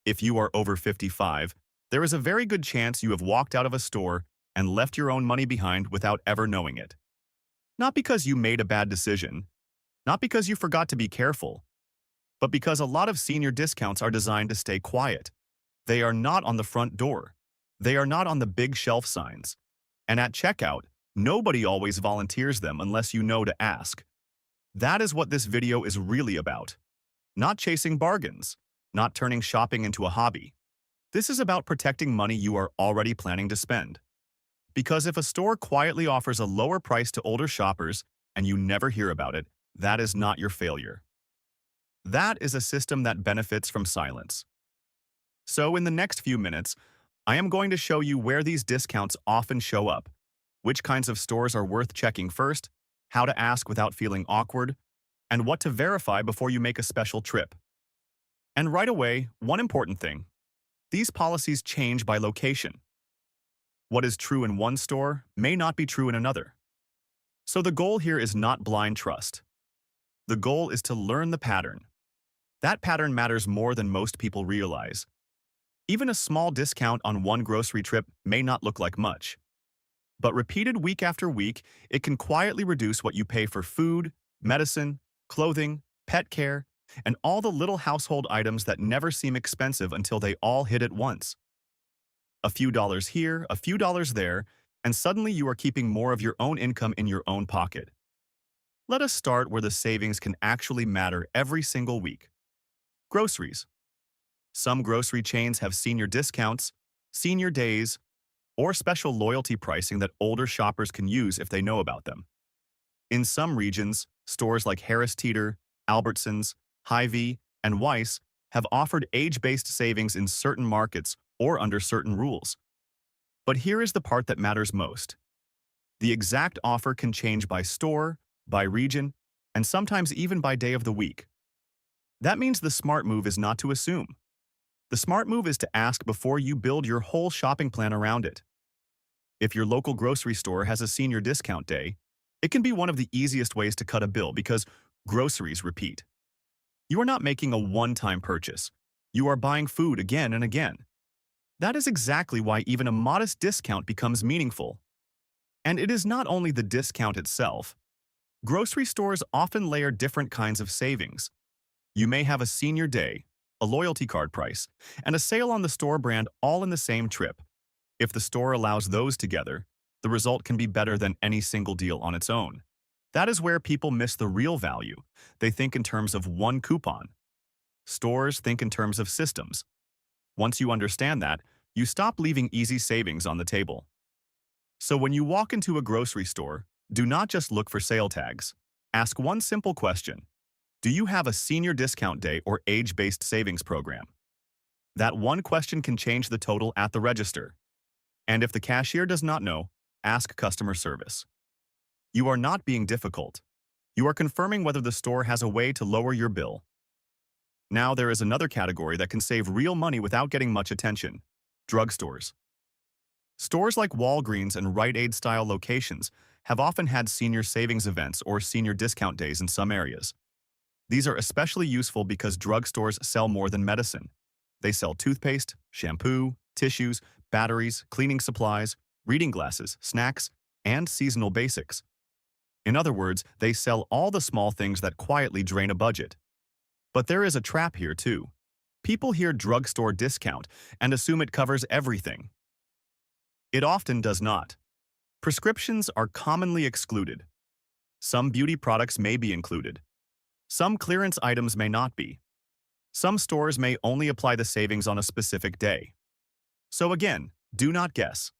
If you are over 55, there is a very good chance you have walked out of a store and left your own money behind without ever knowing it. Not because you made a bad decision, not because you forgot to be careful, but because a lot of senior discounts are designed to stay quiet. They are not on the front door. They are not on the big shelf signs. And at checkout, nobody always volunteers them unless you know to ask. That is what this video is really about. Not chasing bargains, not turning shopping into a hobby. This is about protecting money you are already planning to spend. Because if a store quietly offers a lower price to older shoppers and you never hear about it, that is not your failure. That is a system that benefits from silence. So in the next few minutes, I am going to show you where these discounts often show up, which kinds of stores are worth checking first, how to ask without feeling awkward, and what to verify before you make a special trip. And right away, one important thing. These policies change by location. What is true in one store may not be true in another. So the goal here is not blind trust. The goal is to learn the pattern. That pattern matters more than most people realize. Even a small discount on one grocery trip may not look like much. But repeated week after week, it can quietly reduce what you pay for food, medicine, clothing, pet care, and all the little household items that never seem expensive until they all hit at once. A few dollars here, a few dollars there, and suddenly you are keeping more of your own income in your own pocket. Let us start where the savings can actually matter every single week. Groceries. Some grocery chains have senior discounts, senior days, or special loyalty pricing that older shoppers can use if they know about them. In some regions, stores like Harris Teeter, Albertsons, Hy-Vee, and Weiss have offered age-based savings in certain markets or under certain rules. But here is the part that matters most. The exact offer can change by store, by region, and sometimes even by day of the week. That means the smart move is not to assume. The smart move is to ask before you build your whole shopping plan around it. If your local grocery store has a senior discount day, it can be one of the easiest ways to cut a bill because groceries repeat. You are not making a one-time purchase. You are buying food again and again. That is exactly why even a modest discount becomes meaningful. And it is not only the discount itself. Grocery stores often layer different kinds of savings. You may have a senior day, a loyalty card price, and a sale on the store brand all in the same trip. If the store allows those together, the result can be better than any single deal on its own. That is where people miss the real value. They think in terms of one coupon. Stores think in terms of systems. Once you understand that, you stop leaving easy savings on the table. So when you walk into a grocery store, do not just look for sale tags. Ask one simple question. Do you have a senior discount day or age-based savings program? That one question can change the total at the register. And if the cashier does not know, ask customer service. You are not being difficult. You are confirming whether the store has a way to lower your bill. Now there is another category that can save real money without getting much attention. Drugstores. Stores like Walgreens and Rite Aid-style locations have often had senior savings events or senior discount days in some areas. These are especially useful because drugstores sell more than medicine. They sell toothpaste, shampoo, tissues, batteries, cleaning supplies, reading glasses, snacks, and seasonal basics. In other words, they sell all the small things that quietly drain a budget. But there is a trap here too. People hear drugstore discount and assume it covers everything. It often does not. Prescriptions are commonly excluded. Some beauty products may be included. Some clearance items may not be. Some stores may only apply the savings on a specific day. So again, do not guess.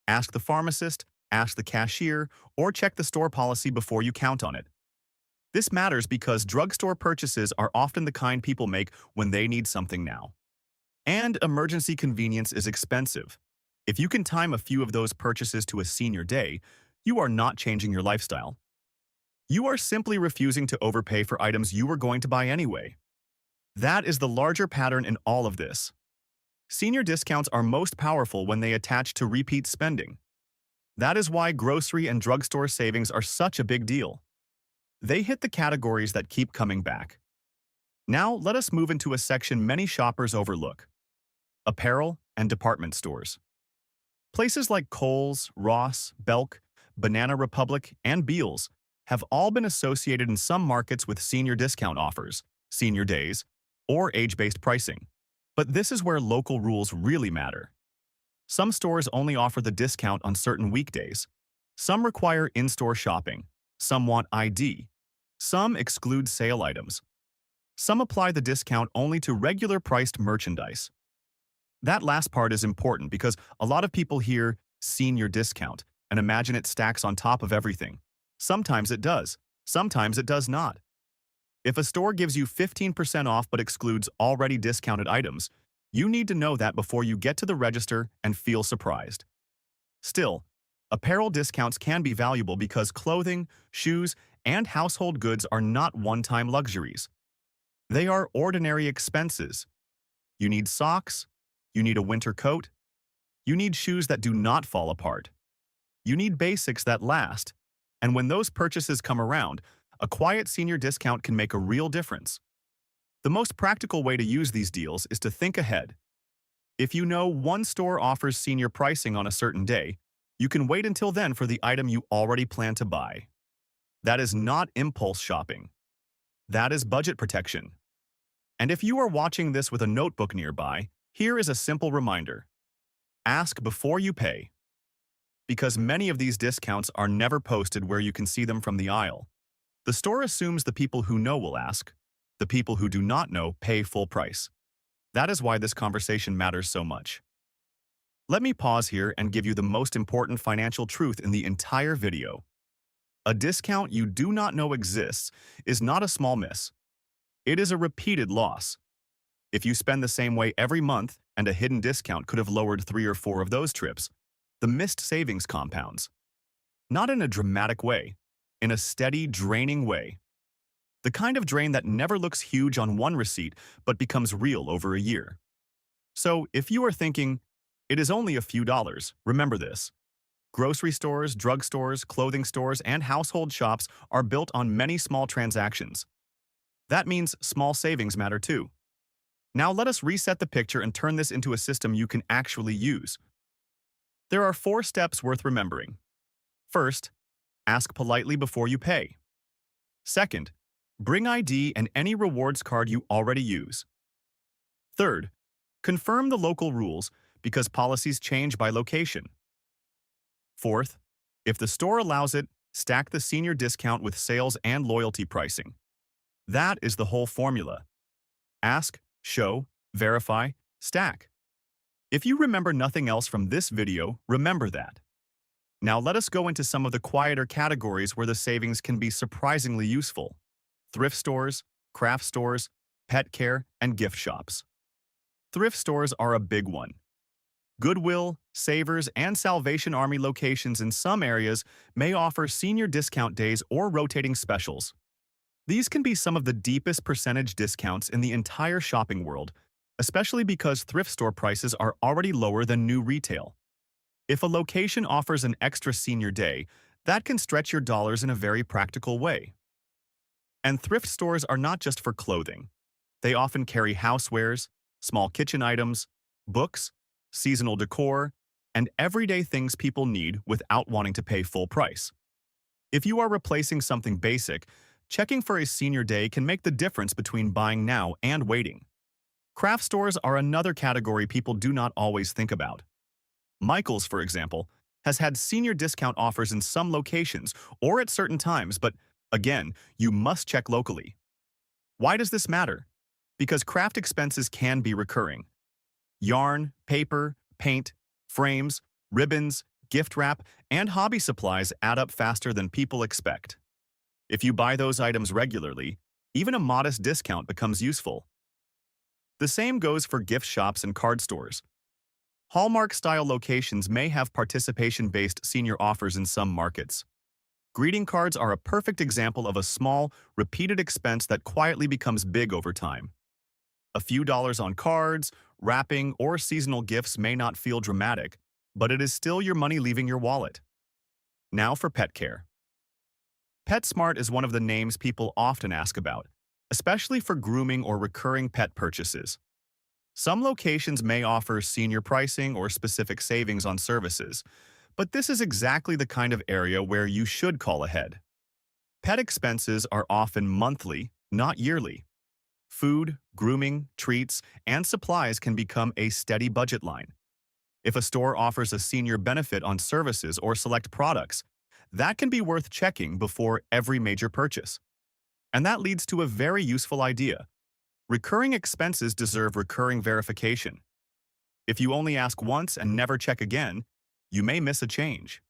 Ask the pharmacist, ask the cashier, or check the store policy before you count on it. This matters because drugstore purchases are often the kind people make when they need something now. And emergency convenience is expensive. If you can time a few of those purchases to a senior day, you are not changing your lifestyle. You are simply refusing to overpay for items you were going to buy anyway. That is the larger pattern in all of this. Senior discounts are most powerful when they attach to repeat spending. That is why grocery and drugstore savings are such a big deal. They hit the categories that keep coming back. Now, let us move into a section many shoppers overlook: apparel, and department stores. Places like Kohl's, Ross, Belk, Banana Republic, and Beal's have all been associated in some markets with senior discount offers, senior days, or age-based pricing. But this is where local rules really matter. Some stores only offer the discount on certain weekdays. Some require in-store shopping. Some want ID. Some exclude sale items. Some apply the discount only to regular-priced merchandise. That last part is important because a lot of people hear senior discount and imagine it stacks on top of everything. Sometimes it does. Sometimes it does not. If a store gives you 15% off but excludes already discounted items, you need to know that before you get to the register and feel surprised. Still, apparel discounts can be valuable because clothing, shoes, and household goods are not one-time luxuries. They are ordinary expenses. You need socks. You need a winter coat. You need shoes that do not fall apart. You need basics that last. And when those purchases come around, a quiet senior discount can make a real difference. The most practical way to use these deals is to think ahead. If you know one store offers senior pricing on a certain day, you can wait until then for the item you already plan to buy. That is not impulse shopping. That is budget protection. And if you are watching this with a notebook nearby, here is a simple reminder. Ask before you pay. Because many of these discounts are never posted where you can see them from the aisle. The store assumes the people who know will ask. The people who do not know pay full price. That is why this conversation matters so much. Let me pause here and give you the most important financial truth in the entire video. A discount you do not know exists is not a small miss. It is a repeated loss. If you spend the same way every month and a hidden discount could have lowered 3 or 4 of those trips, the missed savings compounds. Not in a dramatic way, in a steady, draining way. The kind of drain that never looks huge on one receipt but becomes real over a year. So, if you are thinking, it is only a few dollars, remember this. Grocery stores, drugstores, clothing stores, and household shops are built on many small transactions. That means small savings matter too. Now let us reset the picture and turn this into a system you can actually use. There are 4 steps worth remembering. First, ask politely before you pay. Second, bring ID and any rewards card you already use. Third, confirm the local rules because policies change by location. Fourth, if the store allows it, stack the senior discount with sales and loyalty pricing. That is the whole formula. Ask, show, verify, stack. If you remember nothing else from this video, remember that. Now let us go into some of the quieter categories where the savings can be surprisingly useful. Thrift stores, craft stores, pet care, and gift shops. Thrift stores are a big one. Goodwill, Savers, and Salvation Army locations in some areas may offer senior discount days or rotating specials. These can be some of the deepest percentage discounts in the entire shopping world, especially because thrift store prices are already lower than new retail. If a location offers an extra senior day, that can stretch your dollars in a very practical way. And thrift stores are not just for clothing. They often carry housewares, small kitchen items, books, seasonal decor, and everyday things people need without wanting to pay full price. If you are replacing something basic, checking for a senior day can make the difference between buying now and waiting. Craft stores are another category people do not always think about. Michael's, for example, has had senior discount offers in some locations or at certain times, but again, you must check locally. Why does this matter? Because craft expenses can be recurring. Yarn, paper, paint, frames, ribbons, gift wrap, and hobby supplies add up faster than people expect. If you buy those items regularly, even a modest discount becomes useful. The same goes for gift shops and card stores. Hallmark-style locations may have participation-based senior offers in some markets. Greeting cards are a perfect example of a small, repeated expense that quietly becomes big over time. A few dollars on cards, wrapping, or seasonal gifts may not feel dramatic, but it is still your money leaving your wallet. Now for pet care. PetSmart is one of the names people often ask about, especially for grooming or recurring pet purchases. Some locations may offer senior pricing or specific savings on services, but this is exactly the kind of area where you should call ahead. Pet expenses are often monthly, not yearly. Food, grooming, treats, and supplies can become a steady budget line. If a store offers a senior benefit on services or select products, that can be worth checking before every major purchase. And that leads to a very useful idea. Recurring expenses deserve recurring verification. If you only ask once and never check again, you may miss a change.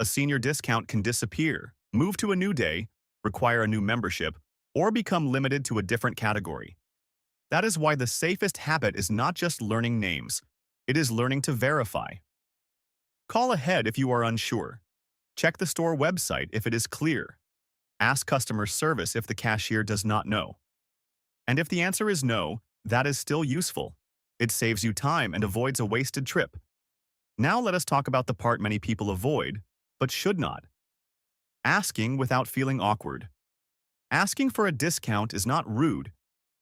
A senior discount can disappear, move to a new day, require a new membership, or become limited to a different category. That is why the safest habit is not just learning names, it is learning to verify. Call ahead if you are unsure. Check the store website if it is clear. Ask customer service if the cashier does not know. And if the answer is no, that is still useful. It saves you time and avoids a wasted trip. Now let us talk about the part many people avoid, but should not. Asking without feeling awkward. Asking for a discount is not rude.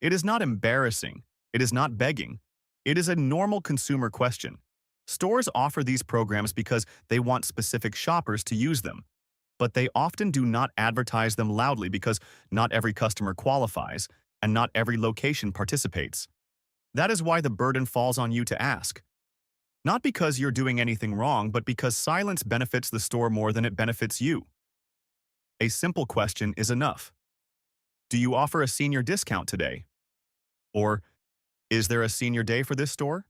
It is not embarrassing. It is not begging. It is a normal consumer question. Stores offer these programs because they want specific shoppers to use them, but they often do not advertise them loudly because not every customer qualifies and not every location participates. That is why the burden falls on you to ask. Not because you're doing anything wrong, but because silence benefits the store more than it benefits you. A simple question is enough. Do you offer a senior discount today? Or, is there a senior day for this store?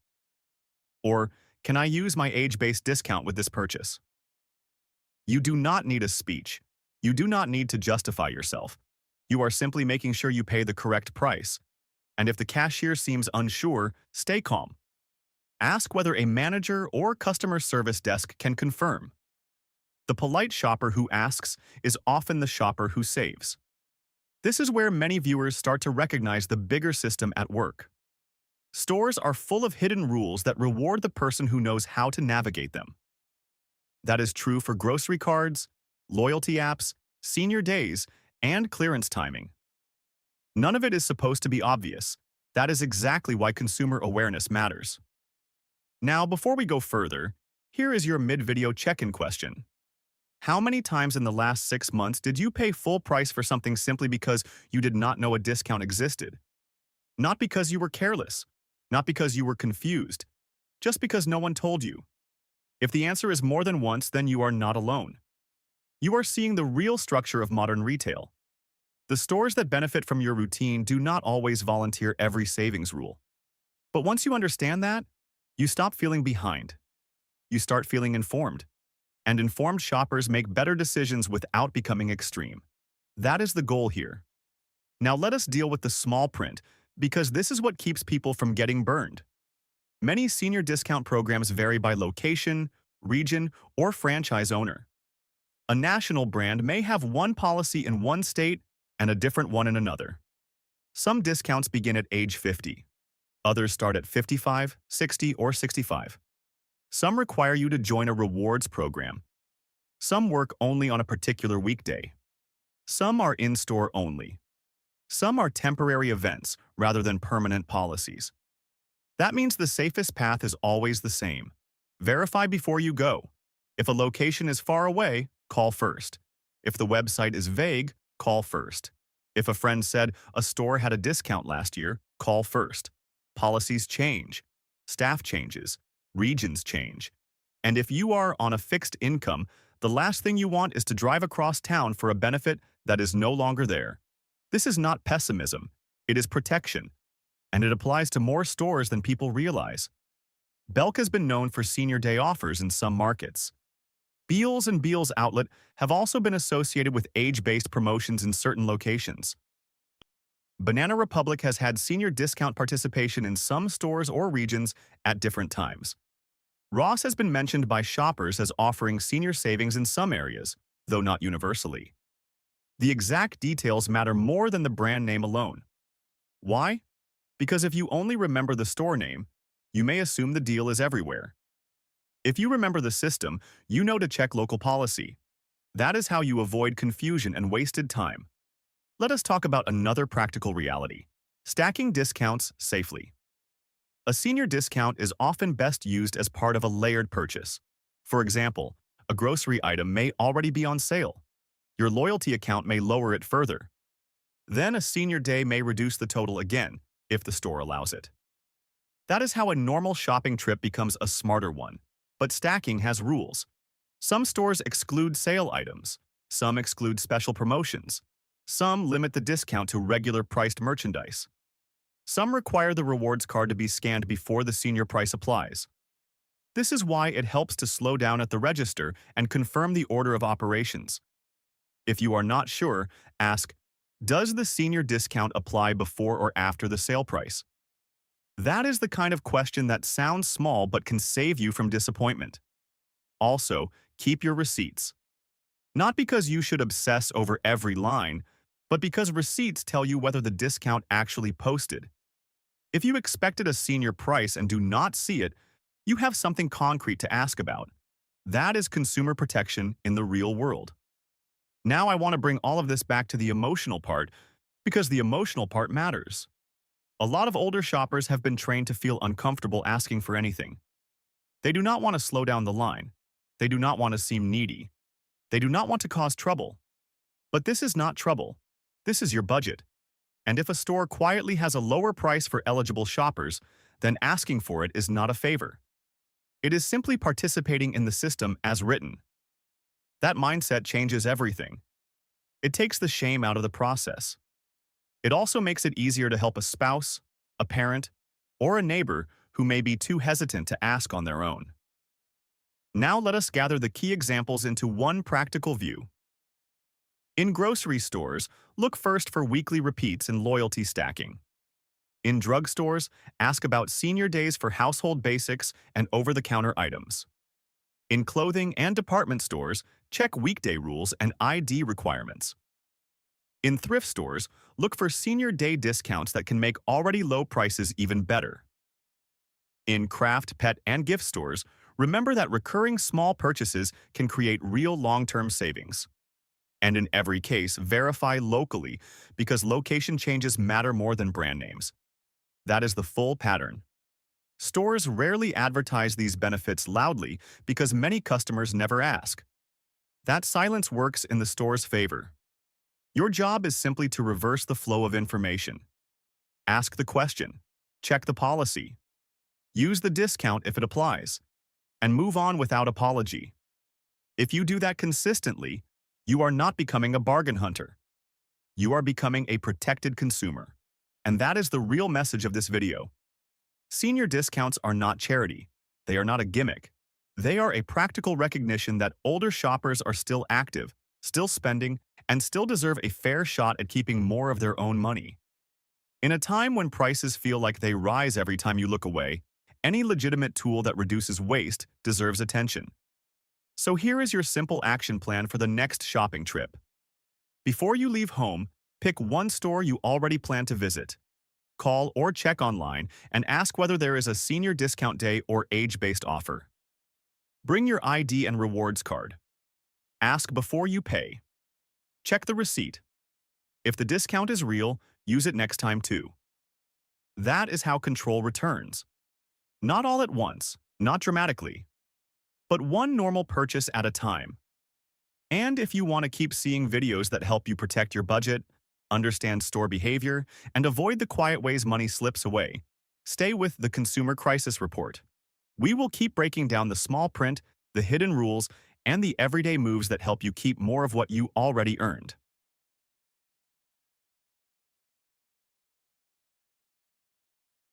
Or, can I use my age-based discount with this purchase? You do not need a speech. You do not need to justify yourself. You are simply making sure you pay the correct price. And if the cashier seems unsure, stay calm. Ask whether a manager or customer service desk can confirm. The polite shopper who asks is often the shopper who saves. This is where many viewers start to recognize the bigger system at work. Stores are full of hidden rules that reward the person who knows how to navigate them. That is true for grocery cards, loyalty apps, senior days, and clearance timing. None of it is supposed to be obvious. That is exactly why consumer awareness matters. Now, before we go further, here is your mid-video check-in question. How many times in the last 6 months did you pay full price for something simply because you did not know a discount existed? Not because you were careless, not because you were confused, just because no one told you. If the answer is more than once, then you are not alone. You are seeing the real structure of modern retail. The stores that benefit from your routine do not always volunteer every savings rule. But once you understand that, you stop feeling behind. You start feeling informed. And informed shoppers make better decisions without becoming extreme. That is the goal here. Now let us deal with the small print, because this is what keeps people from getting burned. Many senior discount programs vary by location, region, or franchise owner. A national brand may have one policy in one state and a different one in another. Some discounts begin at age 50. Others start at 55, 60, or 65. Some require you to join a rewards program. Some work only on a particular weekday. Some are in-store only. Some are temporary events rather than permanent policies. That means the safest path is always the same. Verify before you go. If a location is far away, call first. If the website is vague, call first. If a friend said a store had a discount last year, call first. Policies change. Staff changes. Regions change. And if you are on a fixed income, the last thing you want is to drive across town for a benefit that is no longer there. This is not pessimism. It is protection. And it applies to more stores than people realize. Belk has been known for senior day offers in some markets. Beals and Beals Outlet have also been associated with age-based promotions in certain locations. Banana Republic has had senior discount participation in some stores or regions at different times. Ross has been mentioned by shoppers as offering senior savings in some areas, though not universally. The exact details matter more than the brand name alone. Why? Because if you only remember the store name, you may assume the deal is everywhere. If you remember the system, you know to check local policy. That is how you avoid confusion and wasted time. Let us talk about another practical reality: stacking discounts safely. A senior discount is often best used as part of a layered purchase. For example, a grocery item may already be on sale. Your loyalty account may lower it further. Then a senior day may reduce the total again, if the store allows it. That is how a normal shopping trip becomes a smarter one. But stacking has rules. Some stores exclude sale items. Some exclude special promotions. Some limit the discount to regular priced merchandise. Some require the rewards card to be scanned before the senior price applies. This is why it helps to slow down at the register and confirm the order of operations. If you are not sure, ask, does the senior discount apply before or after the sale price? That is the kind of question that sounds small but can save you from disappointment. Also, keep your receipts. Not because you should obsess over every line, but because receipts tell you whether the discount actually posted. If you expected a senior price and do not see it, you have something concrete to ask about. That is consumer protection in the real world. Now I want to bring all of this back to the emotional part, because the emotional part matters. A lot of older shoppers have been trained to feel uncomfortable asking for anything. They do not want to slow down the line. They do not want to seem needy. They do not want to cause trouble. But this is not trouble. This is your budget. And if a store quietly has a lower price for eligible shoppers, then asking for it is not a favor. It is simply participating in the system as written. That mindset changes everything. It takes the shame out of the process. It also makes it easier to help a spouse, a parent, or a neighbor who may be too hesitant to ask on their own. Now let us gather the key examples into one practical view. In grocery stores, look first for weekly repeats and loyalty stacking. In drugstores, ask about senior days for household basics and over-the-counter items. In clothing and department stores, check weekday rules and ID requirements. In thrift stores, look for senior day discounts that can make already low prices even better. In craft, pet, and gift stores, remember that recurring small purchases can create real long-term savings. And in every case, verify locally, because location changes matter more than brand names. That is the full pattern. Stores rarely advertise these benefits loudly because many customers never ask. That silence works in the store's favor. Your job is simply to reverse the flow of information. Ask the question, check the policy, use the discount if it applies, and move on without apology. If you do that consistently, you are not becoming a bargain hunter. You are becoming a protected consumer. And that is the real message of this video. Senior discounts are not charity. They are not a gimmick. They are a practical recognition that older shoppers are still active, still spending, and still deserve a fair shot at keeping more of their own money. In a time when prices feel like they rise every time you look away, any legitimate tool that reduces waste deserves attention. So here is your simple action plan for the next shopping trip. Before you leave home, pick one store you already plan to visit. Call or check online and ask whether there is a senior discount day or age-based offer. Bring your ID and rewards card. Ask before you pay. Check the receipt. If the discount is real, use it next time too. That is how control returns. Not all at once, not dramatically, but one normal purchase at a time. And if you want to keep seeing videos that help you protect your budget, understand store behavior, and avoid the quiet ways money slips away, stay with the Consumer Crisis Report. We will keep breaking down the small print, the hidden rules, and the everyday moves that help you keep more of what you already earned.